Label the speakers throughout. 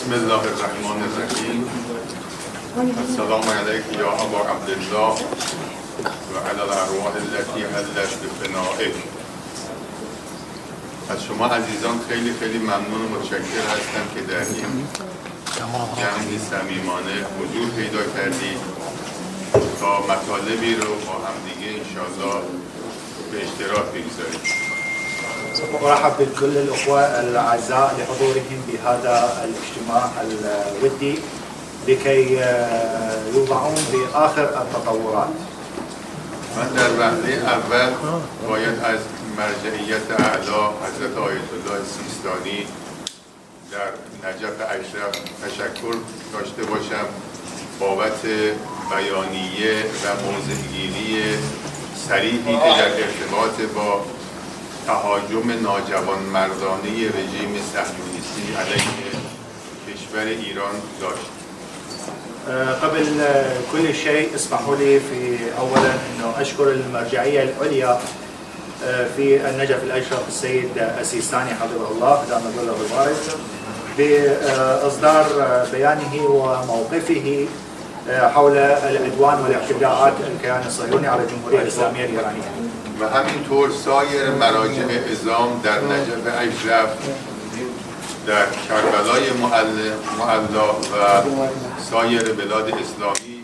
Speaker 1: بسم الله الرحمن الرحیم. السلام علیک یا ابا عبدالله و علی الارواح التي حلت بفنائک. از شما عزیزان خیلی خیلی ممنون و متشکر هستم که در این جمع صمیمانه حضور پیدا کردید تا مطالبی رو با همدیگه انشاءالله به اشتراک بگذاریم.
Speaker 2: أرحب بكل الأخوة الأعزاء لحضورهم بهذا الاجتماع الودي لكي يوضعون بآخر التطورات.
Speaker 1: من در وهله اول باید از مرجعیت اعلی حضرت آیت الله سیستانی در نجف اشرف تشکر داشته باشم بابت بیانیه و موضع‌گیری صریحی که در ارتباط با تهاجم ناجوانمردانه رژیم صهیونیستی علیه کشور ایران داشت.
Speaker 2: قبل كل شيء اسمحوا لي في اولا انه اشكر المرجعيه العليا في النجف الاشرف السيد السيستاني حفظه الله دام ظله البارك باصدار بيانه وموقفه حول العدوان والاعتداءات الكيان الصهيوني على الجمهوريه الاسلاميه الايرانيه.
Speaker 1: و همینطور سایر مراجع اعظام در نجف اشرف، در کربلای معلا و سایر بلاد اسلامی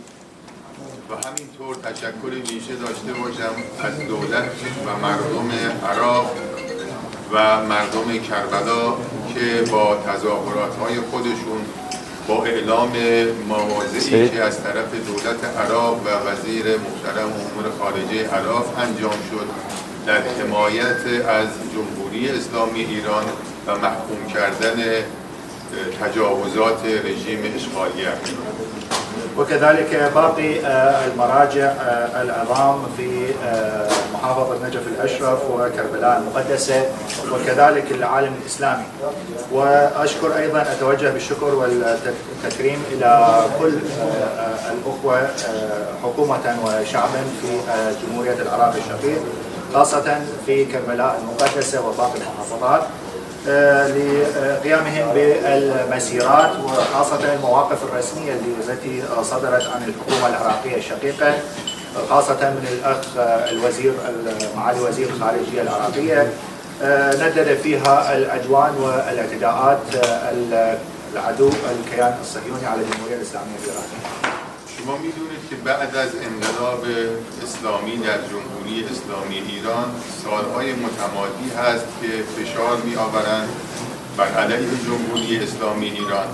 Speaker 1: و همینطور تشکر ویژه داشته باشم از دولت و مردم عراق و مردم کربلا که با تظاهرات‌های خودشون با اعلام مواضعی که از طرف دولت عراق و وزیر محترم امور خارجه عراق انجام شد در حمایت از جمهوری اسلامی ایران و محکوم کردن تجاوزات رژیم اشغالیه.
Speaker 2: وكذلك باقي المراجع العظام في محافظة نجف الأشرف وكربلاء المقدسة وكذلك العالم الإسلامي. وأشكر أيضا أتوجه بالشكر والتكريم إلى كل الأخوة حكومة وشعبا في جمهورية العراق الشقيق خاصة في كربلاء المقدسة وباقي المحافظات لقيامهم بالمسيرات وخاصة المواقف الرسمية التي صدرت عن الحكومة العراقية الشقيقة خاصة من الأخ الوزير معالي وزير الخارجية العراقية ندد فيها العدوان والاعتداءات العدو الكيان الصهيوني على الجمهورية الإسلامية الإيرانية.
Speaker 1: شما میدونید که بعد از انقلاب اسلامی در جمهوری اسلامی ایران سالهای متمادی هست که فشار می آورند بر علیه جمهوری اسلامی ایران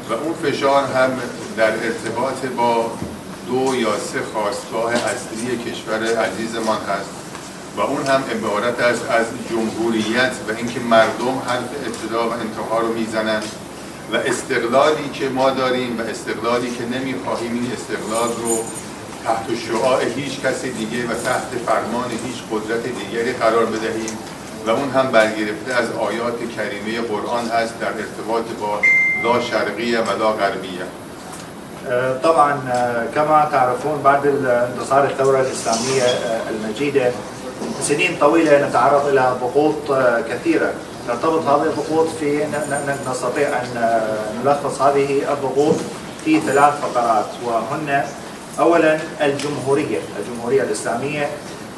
Speaker 1: و اون فشار هم در ارتباط با 2 یا 3 خاستگاه اصلی کشور عزیزمان هست و اون هم عبارت است از جمهوریت و اینکه مردم حرف ابتدا و انتها رو میزنند و استقلالی که ما داریم و استقلالی که نمیخواهیم این استقلال رو تحت شعاع هیچ کس دیگه و تحت فرمان هیچ قدرت دیگری قرار بدهیم و اون هم برگرفته از آیات کریمه قرآن هست در ارتباط با لا شرقیه و لا غربیه.
Speaker 2: طبعا كما تعرفون بعد انتصار الثورة الإسلامية المجيدة سنين طويلة نتعرض إلى ضغوط كثيرة ترتبط هذه الضغوط في نستطيع أن نلخص هذه الضغوط في 3 فقرات وهن أولا الجمهورية الإسلامية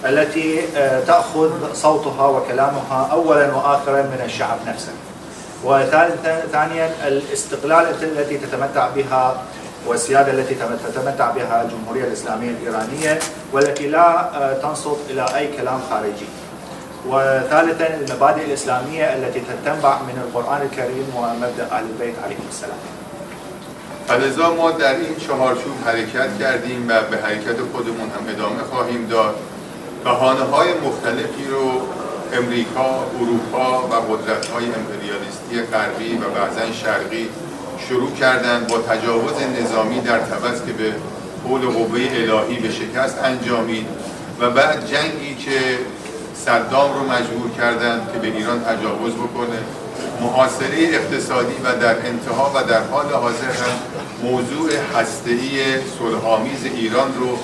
Speaker 2: التي تأخذ صوتها وكلامها أولا وآخرا من الشعب نفسه. وثانيا الاستقلال التي تتمتع بها والسيادة التي تتمتع بها الجمهورية الإسلامية الإيرانية والتي لا تنصت إلى أي كلام خارجي. وثالثا المبادئ الإسلامية التي تنبع من القرآن الكريم ومبدأ أهل البيت عليهم السلام.
Speaker 1: فلذا ما در این چهارچوب حرکت کردیم و به حرکت خودمون هم ادامه خواهیم داد. بهانه‌های مختلفی رو امریکا، اروپا و قدرت‌های امپریالیستی غربی و بعضاً شرقی شروع کردند با تجاوز نظامی در طبس که به قول قوه الهی به شکست انجامید و بعد جنگی که صدام رو مجبور کردند که به ایران تجاوز بکنه، محاصره اقتصادی و در انتها و در حال حاضر هم موضوع هسته‌ای صلح‌آمیز ایران رو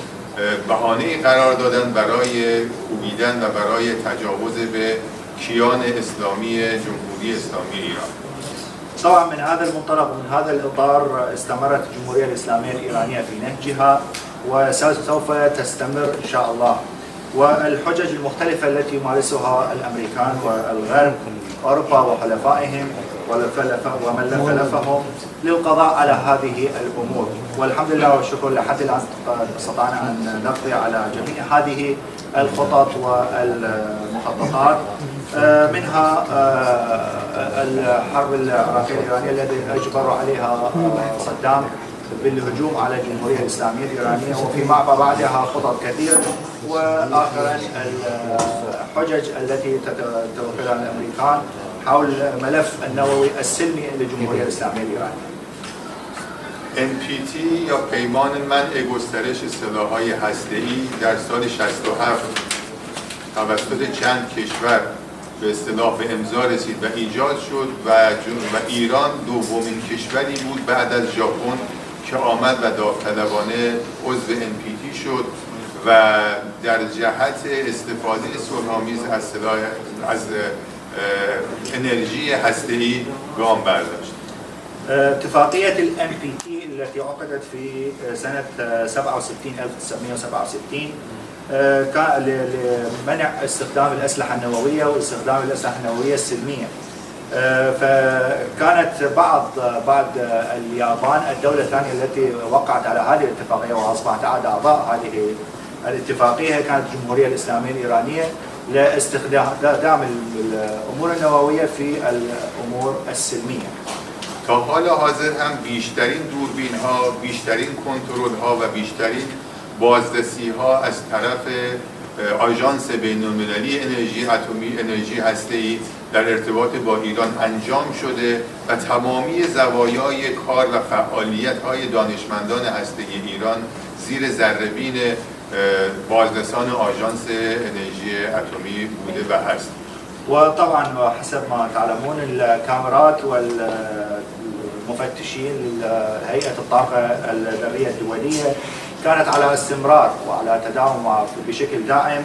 Speaker 1: بهانه‌ای قرار دادن برای کوبیدن و برای تجاوز به کیان اسلامی جمهوری اسلامی ایران.
Speaker 2: طبعا من هذا المنطلق ومن هذا الإطار استمرت الجمهورية الإسلامية الإيرانية في نهجها وسوف تستمر إن شاء الله. والحجج المختلفة التي يمارسها الأمريكان والغرب أوروبا وحلفائهم ومن خلفهم للقضاء على هذه الأمور، والحمد لله والشكر لحد الآن استطعنا أن نقضي على جميع هذه الخطط والمخططات، منها الحرب العراقية الإيرانية التي أجبر عليها صدام بالهجوم على الجمهورية الإسلامية الإيرانية، وفيما بعدها خطط كثيرة، وآخرا الحجج التي توكلها الأمريكان حول ملف النووي السلمي للجمهورية الإسلامية الإيرانية.
Speaker 1: NPT یا پیمان منع گسترش سلاح‌های هسته‌ای در سال 67 توسط چند کشور به اصطلاح به امضا رسید و ایجاد شد و ایران دومین کشوری بود بعد از ژاپن که آمد و داوطلبانه عضو NPT شد و در جهت استفاده صلح‌آمیز از انرژی هسته‌ای گام برداشت.
Speaker 2: اتفاقية NPT التي عقدت في سنة 1967 لمنع استخدام الأسلحة النووية واستخدام الأسلحة النووية السلمية. فكانت بعد اليابان الدولة الثانية التي وقعت على هذه الاتفاقية وأصبحت أحد أعضاء هذه الاتفاقية كانت الجمهورية الإسلامية الإيرانية لاستخدام الأمور النووية في الأمور السلمية.
Speaker 1: تا حال حاضر هم بیشترین دوربین ها، بیشترین کنترل ها و بیشترین بازرسی ها از طرف آژانس بین‌المللی انرژی اتمی انرژی هسته‌ای در ارتباط با ایران انجام شده و تمامی زوایای کار و فعالیت های دانشمندان هسته‌ای ایران زیر ذره‌بین بازرسان آژانس انرژی اتمی بوده و هست.
Speaker 2: وطبعا وحسب ما تعلمون الكاميرات والمفتشين لهيئة الطاقة الذرية الدولية كانت على استمرار وعلى تداوم بشكل دائم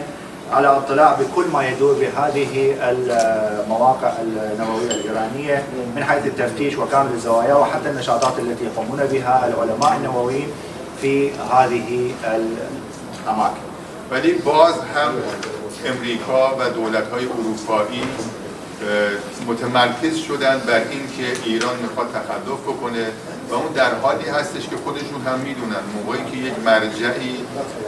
Speaker 2: على اطلاع بكل ما يدور بهذه المواقع النووية الإيرانية من حيث التفتيش وكامل الزوايا وحتى النشاطات التي يقومون بها العلماء النوويين في هذه الأماكن.
Speaker 1: ولی باز هم امریکا و دولت‌های اروپایی متمرکز شدن بر این که ایران میخواد تخلف بکنه و اون در حالی هستش که خودشون هم میدونن موقعی که یک مرجعی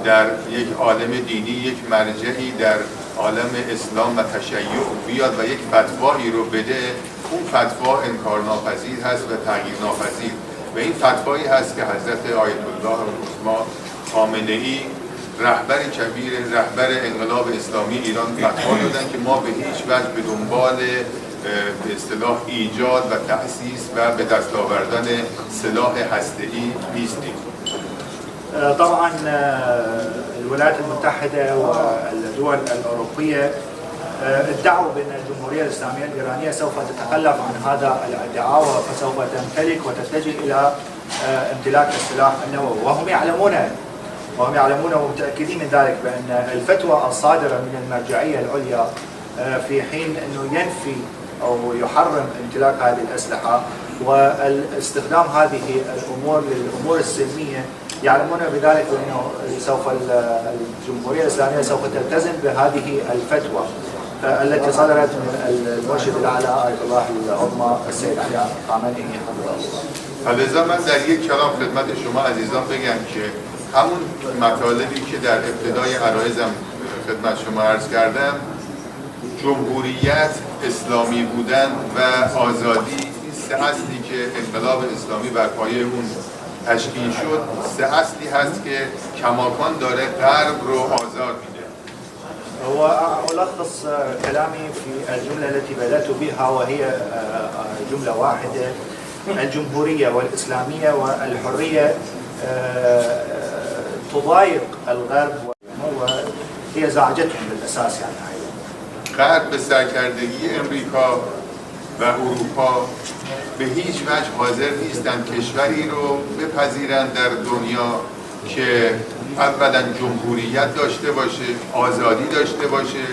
Speaker 1: در یک عالم دینی، یک مرجعی در عالم اسلام و تشیع بیاد و یک فتوایی رو بده، اون فتوا انکارناپذیر هست و تغییرناپذیر و این فتوایی هست که حضرت آیت الله العظما خامنه‌ای رهبر کبیر، رهبر انقلاب اسلامی ایران فتوا دادن که ما به هیچ وجه به دنبال به اصطلاح ایجاد و تأسیس و به دست آوردن سلاح هسته‌ای نیستیم.
Speaker 2: طبعا الولايات المتحدة والدول الأوروبية ادعوا بأن الجمهورية الإسلامية الإيرانية سوف تتخلف عن هذا الادعاء فسوف تمتلك وتتجه إلى امتلاك السلاح النووي، وهم يعلمون ومتأكدين من ذلك بأن الفتوى الصادرة من المرجعية العليا في حين أنه ينفي أو يحرم امتلاك هذه الأسلحة واستخدام هذه الأمور للأمور السلمية، يعلمون بذلك بأنه سوف الجمهورية الإسلامية سوف تلتزم بهذه الفتوى التي صدرت من المرشد الأعلى آية الله العظمى السيد علي خامنه‌ای
Speaker 1: لذا من در یک کلام خدمت شما عزیزان بگم که همون مطالبی که در ابتدای عرایزم خدمت شما عرض کردم، جمهوریت، اسلامی بودن و آزادی، این سه اصلی که انقلاب اسلامی بر پایه اون تشکیل شد، سه اصلی هست که کماکان داره غرب رو آزار میده.
Speaker 2: وألخص كلامي في الجملة التي بدأت بها وهي جملة واحدة: الجمهورية والإسلامية والحرية تضايق الغرب وهي زعجتهم بالأساس. يعني
Speaker 1: غرب به سرکردگی امریکا و اروپا به هیچ وجه حاضر نیستند کشوری رو بپذیرند در دنیا که اولا جمهوریت داشته باشه، آزادی داشته باشه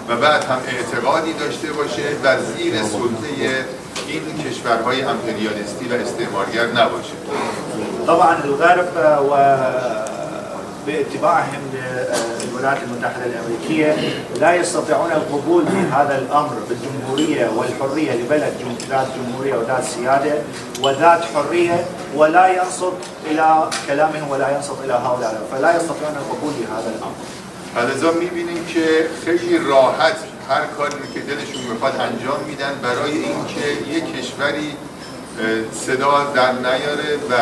Speaker 1: و بعد هم اعتقادی داشته باشه و زیر سلطه مشکین کشورهای امپریالیستی و استعمارگر نباشه.
Speaker 2: طبعا الغرب باتباعهم للولايات المتحدة الأمريكية لا يستطيعون القبول بهذا الأمر بالجمهورية والحرية لبلد ذات جمهورية وذات سيادة وذات حرية ولا ينصت إلى كلامهم ولا ينصت إلى هؤلاء، فلا يستطيعون القبول بهذا الأمر.
Speaker 1: لذا می‌بینیم که خیلی راحت هر کاری که دلشون میخواد انجام میدن برای اینکه یک کشوری صدا در نیاره و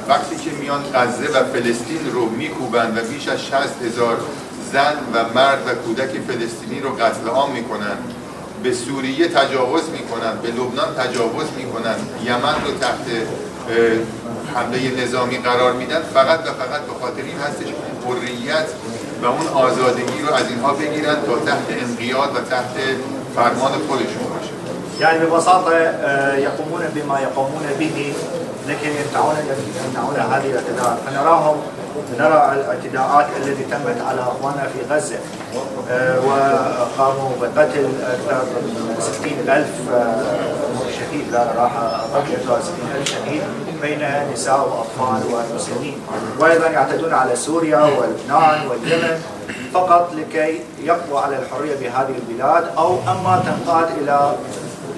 Speaker 1: وقتی که میان غزه و فلسطین رو میکوبن و بیش از 60,000 زن و مرد و کودک فلسطینی رو قتل عام میکنن، به سوریه تجاوز میکنن، به لبنان تجاوز میکنن، یمن رو تحت حمله نظامی قرار میدن، فقط و فقط به خاطر این هستش که حریت و اون آزادگی رو از اینها بگیرن تا تحت انقیاد و تحت فرمان خودشون باشه.
Speaker 2: يعني ببساطة يقومون بما يقومون به لكي يمنعون هذه الاعتداءات، نرى الاعتداءات التي تمت على اخواننا في غزة وقاموا بقتل اكثر من 60,000 شهيد، لا راح اقل 60,000 شهيد بين نساء واطفال ومسلمين، وايضا يعتدون على سوريا ولبنان واليمن فقط لكي يقضوا على الحرية بهذه البلاد او اما تنقاد الى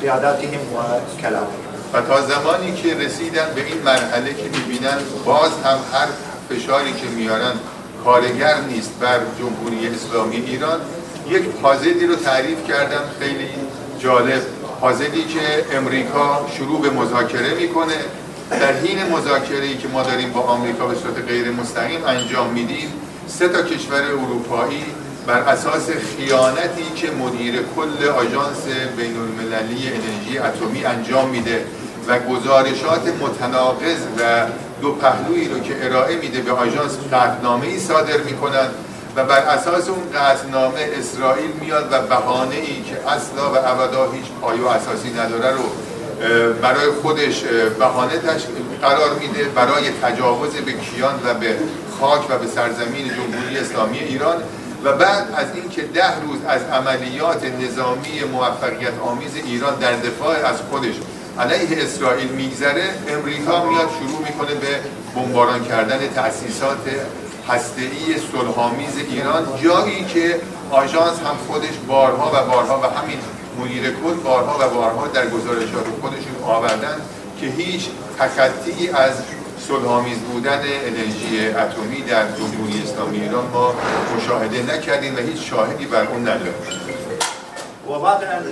Speaker 2: قیاداتهم و کلامهم.
Speaker 1: و تا زمانی که رسیدن به این مرحله که می‌بینن باز هم هر فشاری که میارن کارگر نیست بر جمهوری اسلامی ایران، یک پازلی رو تعریف کردن خیلی جالب، پازلی که امریکا شروع به مذاکره میکنه، در حین مذاکره‌ای که ما داریم با آمریکا به صورت غیر مستقیم انجام میدیم، 3 کشور اروپایی بر اساس خیانتی که مدیر کل آژانس بین‌المللی انرژی اتمی انجام میده و گزارشات متناقض و دو پهلویی رو که ارائه میده به آژانس قطعنامه‌ای صادر میکنن و بر اساس اون قطعنامه اسرائیل میاد و بهانه‌ای که اصلا و ابدا هیچ پایه و اساسی نداره رو برای خودش بهانه قرار میده برای تجاوز به کیان و به خاک و به سرزمین جمهوری اسلامی ایران. و بعد از اینکه 10 روز از عملیات نظامی موفقیت آمیز ایران در دفاع از خودش علیه اسرائیل میگذره، امریکا میاد شروع میکنه به بمباران کردن تأسیسات هسته‌ای صلح‌آمیز ایران، جایی که آژانس هم خودش بارها و بارها و همین مدیر کل بارها و بارها در گزارشات خودشون آوردن که هیچ تخطی از صلح‌آمیز بودن انرژی اتمی در جمهوری اسلامی ایران ما مشاهده نکردیم و هیچ شاهدی بر اون نداریم.
Speaker 2: وبعد أن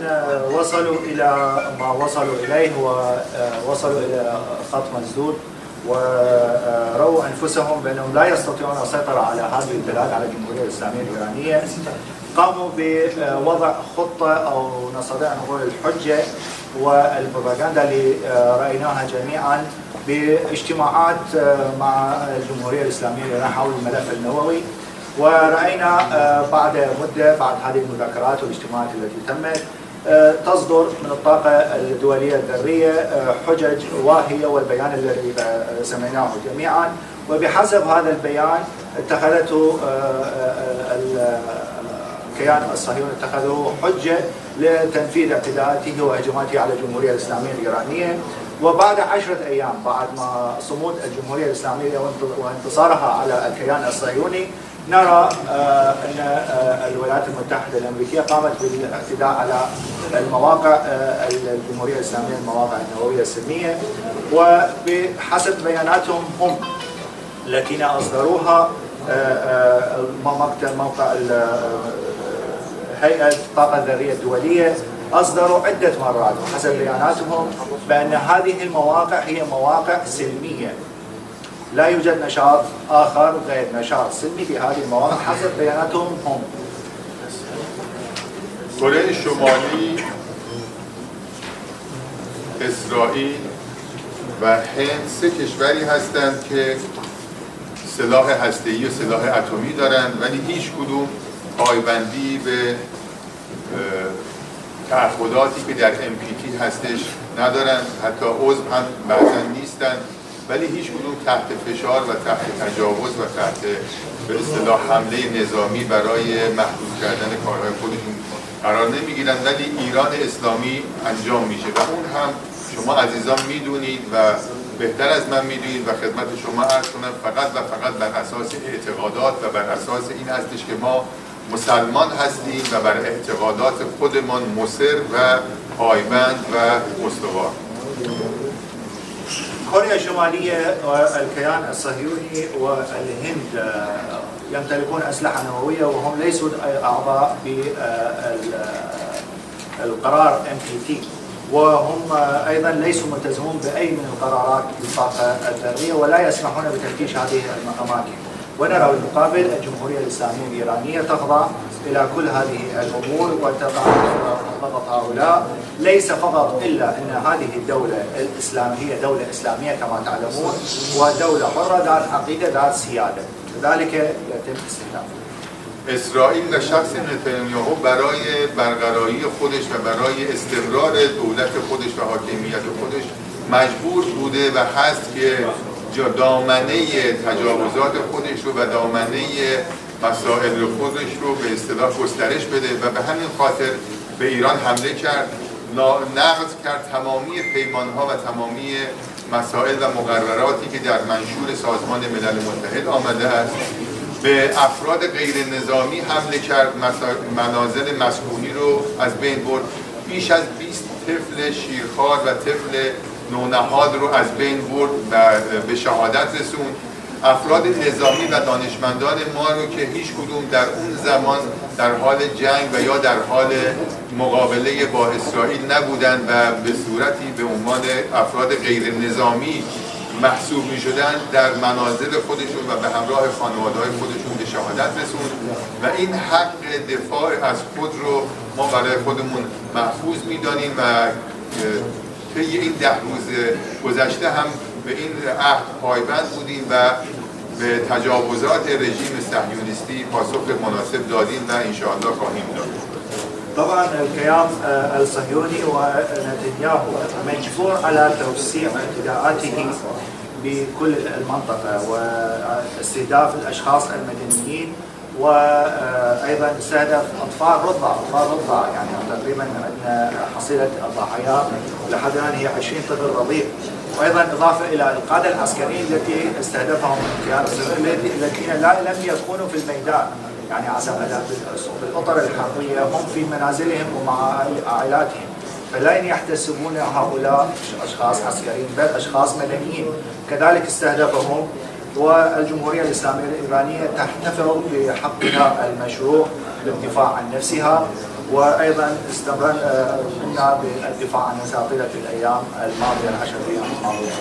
Speaker 2: وصلوا إلى ما وصلوا إليه ووصلوا إلى خط مسدود ورأوا أنفسهم بأنهم لا يستطيعون السيطرة على هذه البلاد على الجمهورية الإسلامية الإيرانية، قاموا بوضع خطة أو نستطيع أن نقول الحجة والبروباغندا اللي رأيناها جميعا باجتماعات مع الجمهورية الإسلامية الإيرانية حول الملف النووي، ورأينا بعد مدة بعد هذه المذاكرات والاجتماعات التي تمت تصدر من الطاقة الدولية الذرية حجج واهية، والبيان الذي سمعناه جميعا، وبحسب هذا البيان اتخذته الكيان الصهيوني اتخذه حجة لتنفيذ اعتداءاته وهجماته على الجمهورية الإسلامية الإيرانية. وبعد 10 أيام بعد ما صمود الجمهورية الإسلامية وانتصارها على الكيان الصهيوني، نرى أن الولايات المتحدة الأمريكية قامت بالاعتداء على المواقع الجمهورية الإسلامية، المواقع النووية السلمية، وبحسب بياناتهم هم التي أصدروها موقع هيئة الطاقة الذرية الدولية أصدروا عدة مرات وحسب بياناتهم بأن هذه المواقع هي مواقع سلمية، لا يوجد نشاط آخر غير نشاط سلمي في هذه المواقع حسب بياناتهم هم.
Speaker 1: کره شمالی، اسرائیل و هند 3 کشوری هستند که سلاح هسته‌ای و سلاح اتمی دارند، ولی هیچ کدوم پایبندی به تعهداتی که در NPT هستش ندارند، حتی عضو هم بعضا نیستند، ولی هیچ کدوم تحت فشار و تحت تجاوز و تحت به اصطلاح حمله نظامی برای محدود کردن کارهای خودشون قرار نمیگیرند، ولی ایران اسلامی انجام میشه و اون هم شما عزیزان میدونید و بهتر از من میدونید و خدمت شما عرض کنم فقط و فقط بر اساس اعتقادات و بر اساس این هستش که ما مسلمان هستیم و بر اعتقادات خودمان مصر و پایبند و استوار.
Speaker 2: كوريا الشمالية والكيان الصهيوني والهند يمتلكون أسلحة نووية وهم ليسوا أعضاء بالقرار MPT، وهم أيضا ليسوا ملتزمون بأي من القرارات بالطاقة الذرية ولا يسمحون بتفتيش هذه الأماكن. ونرى بالمقابل الجمهورية الإسلامية الإيرانية تخضع إلى كل هذه الأمور وتضع ضغط هؤلاء، ليس فقط إلا أن هذه الدولة الإسلامية دولة إسلامية كما تعلمون ودولة حرة ذات عقيدة ذات سيادة، لذلك يتم استهدافها.
Speaker 1: اسرائیل و شخص نتانیاهو برای برقراری خودش و برای استمرار دولت خودش و حاکمیت خودش مجبور بوده و هست که دامنه تجاوزات خودش رو و دامنه مسائل خودش رو به اصطلاح گسترش بده و به همین خاطر به ایران حمله کرد، نقض کرد تمامی پیمانها و تمامی مسائل و مقرراتی که در منشور سازمان ملل متحد آمده است. به افراد غیر نظامی حمله کرد، منازل مسکونی رو از بین برد، بیش از 20 طفل شیرخوار و طفل نونهاد رو از بین برد و به شهادت رسوند. افراد نظامی و دانشمندان ما رو که هیچ کدوم در اون زمان در حال جنگ و یا در حال مقابله با اسرائیل نبودند و به صورتی به عنوان افراد غیر نظامی محسوب می شدن در منازل خودشون و به همراه خانواده‌های خودشون به شهادت رسوند و این حق دفاع از خود رو ما برای خودمون محفوظ می دانیم و طی این 10 روز گذشته هم به این عهد پایبند بودیم و به تجاوزات رژیم صهیونیستی پاسخ مناسب دادیم و انشاءالله خواهیم داد.
Speaker 2: طبعا الكيان الصهيوني ونتنياهو مجبور على توسيع اعتداءاته بكل المنطقة واستهداف الأشخاص المدنيين وأيضا استهدف أطفال رضع يعني تقريبا عندنا حصيلة الضحايا لحد الآن هي 20 طفل رضيع، وأيضا إضافة إلى القادة العسكريين التي استهدفهم الكيان الصهيوني الذين لم يكونوا في الميدان، يعني بالأطر الحربية هم في منازلهم ومع عائلاتهم، فلن يحتسبون هؤلاء أشخاص عسكريين بل أشخاص مدنيين. كذلك استهدفهم، والجمهورية الإسلامية الإيرانية تحتفظ بحقها المشروع للدفاع عن نفسها، وأيضا استمرنا بالدفاع عن نفسها طيلة الأيام الماضية ال10 أيام الماضية.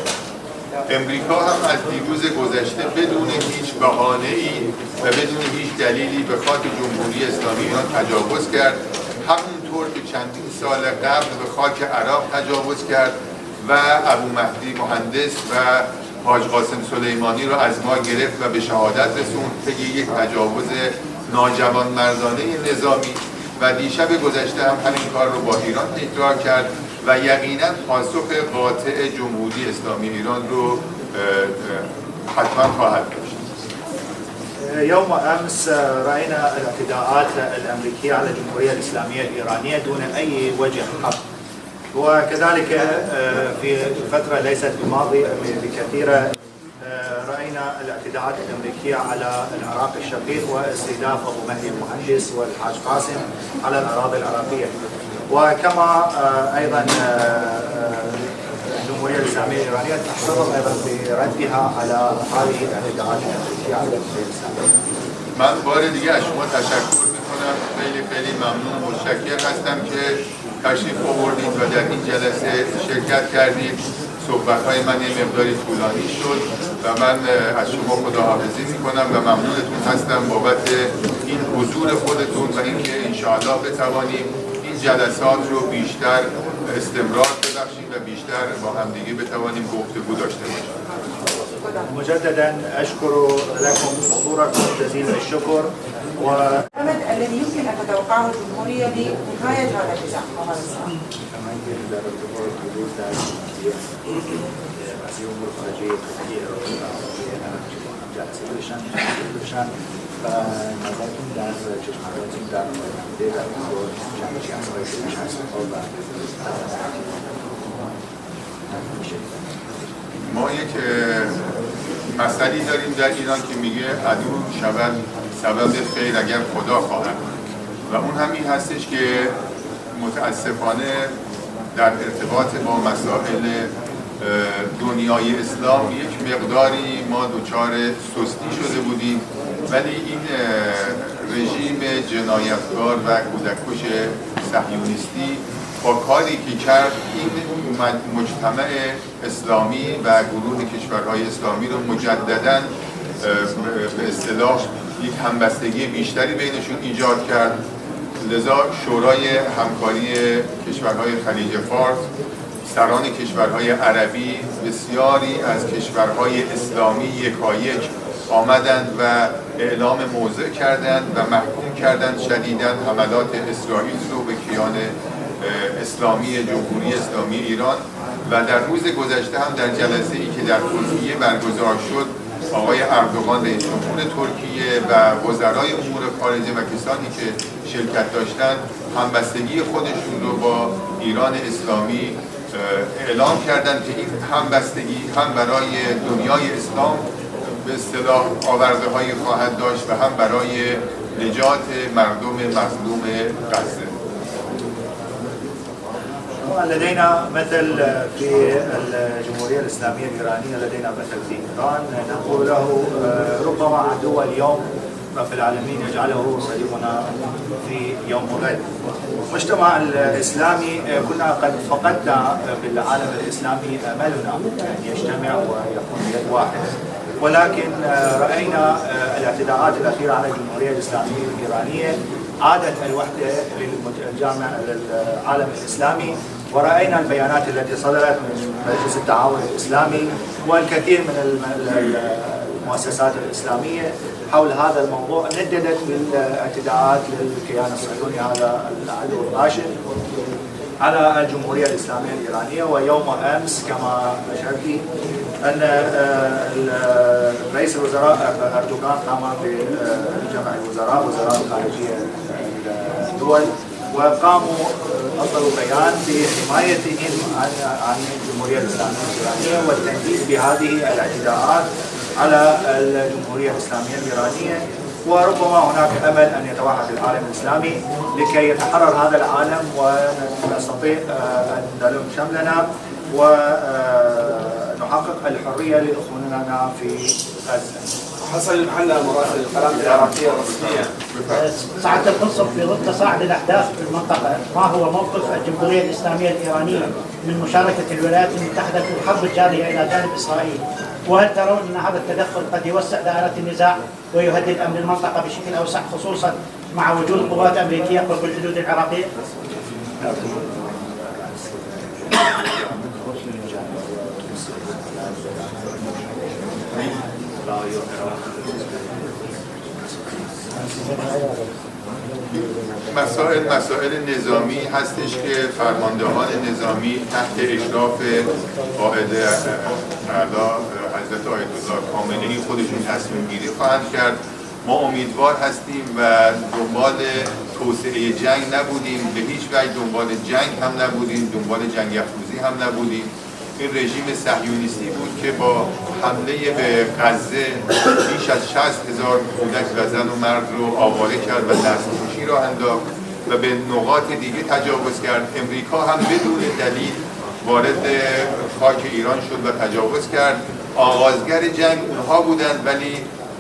Speaker 1: امریکا هم از دیروز گذشته بدون هیچ بهانه‌ای و بدون هیچ دلیلی به خاک جمهوری اسلامی ایران تجاوز کرد، همونطور که چندین سال قبل به خاک عراق تجاوز کرد و ابو مهدی مهندس و حاج قاسم سلیمانی را از ما گرفت و به شهادت رسوند طی یک تجاوز ناجوانمردانه نظامی و دیشب گذشته هم همین کار رو با ایران تکرار کرد و یقینا پاسخ قاطع جمهوری اسلامی ایران رو حتما خواهد داشت.
Speaker 2: يوم أمس رأينا الاعتداءات الأمريكية على الجمهورية الإسلامية الإيرانية دون أي وجه حق، وكذلك في فترة ليست بكثيرة رأينا الاعتداءات الأمريكية على العراق الشقيق واستهداف أبو مهدي المهندس والحاج قاسم على الأراضي العراقية، وكما أيضا الجمهورية الإسلامية الإيرانية تحتفظ أيضا بردها على هذه الاعتداءات الأمريكية على الجمهورية الإسلامية.
Speaker 1: من بار دیگه از شما تشکر میکنم، خیلی ممنون و متشکر هستم که تشریف آوردید و در این جلسه شرکت کردید. صحبت‌های من یه مقداری طولانی شد و من از شما خداحافظی میکنم و ممنونتون هستم بابت این حضور خودتون و اینکه انشاءالله بتوانیم این جلسات رو بیشتر استمرار ببخشیم و بیشتر با همدیگه بتوانیم گفتگو داشته باشیم.
Speaker 2: مجددا أشكر لكم حضوركم جزيل الشكر
Speaker 3: الذي يمكن أن تتوقعه الجمهورية لنهاية هذا النزاع.
Speaker 1: ما یک مسئله داریم در ایران که میگه عدو شود سبب خیر اگر خدا خواهد و اون هم این هستش که متاسفانه در ارتباط با مسائل دنیای اسلام یک مقداری ما دچار سستی شده بودیم، ولی این رژیم جنایتکار و کودککش صهیونیستی با کاری که کرد این مجتمع اسلامی و گروه کشورهای اسلامی رو مجدداً به اصطلاح یک همبستگی بیشتری بینشون ایجاد کرد. لذا شورای همکاری کشورهای خلیج فارس، سران کشورهای عربی، بسیاری از کشورهای اسلامی یکایک آمدند و اعلام موضع کردند و محکوم کردند شدیداً حملات اسرائیل رو به کیان اسلامی جمهوری اسلامی ایران. و در روز گذشته هم در جلسه‌ای که در ترکیه برگزار شد، آقای اردوغان رئیس جمهور ترکیه و وزرای امور خارجه و کسانی که شرکت داشتند همبستگی خودشون رو با ایران اسلامی اعلام کردند که این همبستگی هم برای دنیای اسلام به اصطلاح آورده‌هایی خواهد داشت و هم برای نجات مردم مظلوم غزه.
Speaker 2: لدينا مثل في الجمهورية الإسلامية الإيرانية، لدينا مثل في إيران نقول له ربما عدو اليوم رب العالمين يجعله صديقنا في يوم غد. المجتمع الإسلامي كنا قد فقدنا في العالم الإسلامي أملنا أن يجتمع ويكون بيد واحد، ولكن رأينا الاعتداءات الأخيرة على الجمهورية الإسلامية الإيرانية عادت الوحدة للعالم الإسلامي، ورأينا البيانات التي صدرت من مجلس التعاون الإسلامي والكثير من المؤسسات الإسلامية حول هذا الموضوع. نددت بالاعتداءات للكيان الصهيوني، هذا العدو الغاشم، على الجمهورية الإسلامية الإيرانية. ويوم أمس كما أشرت أن رئيس الوزراء أردوغان قام بجمع الوزراء وزراء الخارجية الدول، وقاموا أصدروا بيان بحمايتهم عن الجمهورية الإسلامية الإيرانية والتنديد بهذه الاعتداءات على الجمهورية الإسلامية الإيرانية. وربما هناك أمل أن يتوحد العالم الإسلامي لكي يتحرر هذا العالم ونستطيع أن نلم شملنا ونحقق الحرية لإخواننا في غزة.
Speaker 4: حصل محلها مراسل القناة العراقية الرسمية.
Speaker 5: سعادة القنصل، في ظل تصاعد الأحداث في المنطقة، ما هو موقف الجمهورية الإسلامية الإيرانية من مشاركة الولايات المتحدة في الحرب الجارية إلى جانب إسرائيل؟ وهل ترون أن هذا التدخل قد يوسع دائرة النزاع ويهدد أمن المنطقة بشكل أوسع، خصوصا مع وجود قوات أمريكية قرب الحدود العراقية؟
Speaker 1: مسائل نظامی هستش که فرماندهان نظامی تحت اشراف قائد اعلی حضرت آیت الله خامنه‌ای خودشون تصمیم گیری خواهند کرد. ما امیدوار هستیم و دنبال توسعه جنگ نبودیم، به هیچ وجه دنبال جنگ هم نبودیم، دنبال جنگ افروزی هم نبودیم. این رژیم صهیونیستی بود که با حمله به غزه بیش از 60,000 کودک و زن و مرد رو آواره کرد و دستکشی را انداخت و به نقاط دیگه تجاوز کرد. امریکا هم بدون دلیل وارد خاک ایران شد و تجاوز کرد. آغازگر جنگ اونها بودند ولی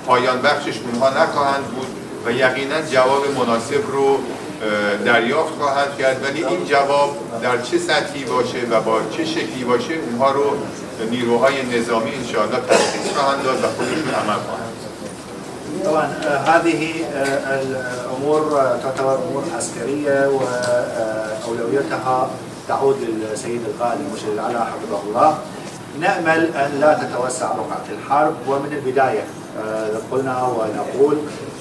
Speaker 1: پایان بخشش اونها نخواهند بود و یقینا جواب مناسب رو دریافت خواهند کرد، ولی این جواب در چه سطحی باشه و با چه شکلی باشه اونها رو نیروهای نظامی انشاءالله تشخیص خواهند داد و خودشون عمل خواهند.
Speaker 2: طبعا هذه الامور تعتبر امور عسكريه واولويتها تعود للسيد القائد المرشد الاعلى حفظه الله. نامل ان لا تتوسع رقعه الحرب، ومن البدايه قلنا ونقول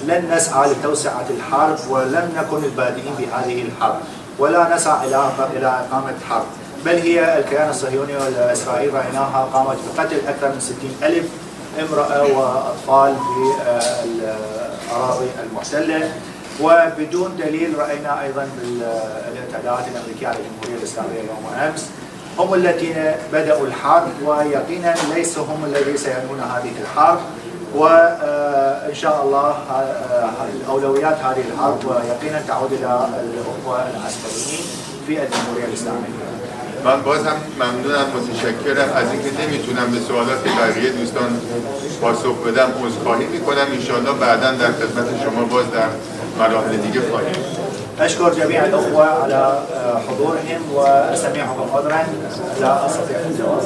Speaker 2: لن نسعى لتوسعه الحرب ولم نكن البادئين بهذه الحرب ولا نسعى الى اقامه حرب، بل هي الكيان الصهيوني والاسرائيلي رايناها قامت بقتل اكثر من 60,000 امرأة وأطفال في الأراضي المحتلة، وبدون دليل رأينا أيضا بالاعتداءات الأمريكية على الجمهورية الإسلامية يوم أمس. هم الذين بدأوا الحرب، ويقينا ليسوا هم الذين سينهون هذه الحرب، وإن شاء الله أولويات هذه الحرب يقينا تعود إلى الأخوة العسكريين في الجمهورية الإسلامية.
Speaker 1: من باز هم ممنونم، متشکرم از اینکه نمیتونم به سوالات بقیه دوستان پاسخ بدم، عذرخواهی میکنم. انشاءالله بعدا در خدمت شما باز در مراحل دیگه خواهیم.
Speaker 2: أشكر جميع الأخوة على حضورهم وأستمعهم عذرا لا أستطيع الجواب.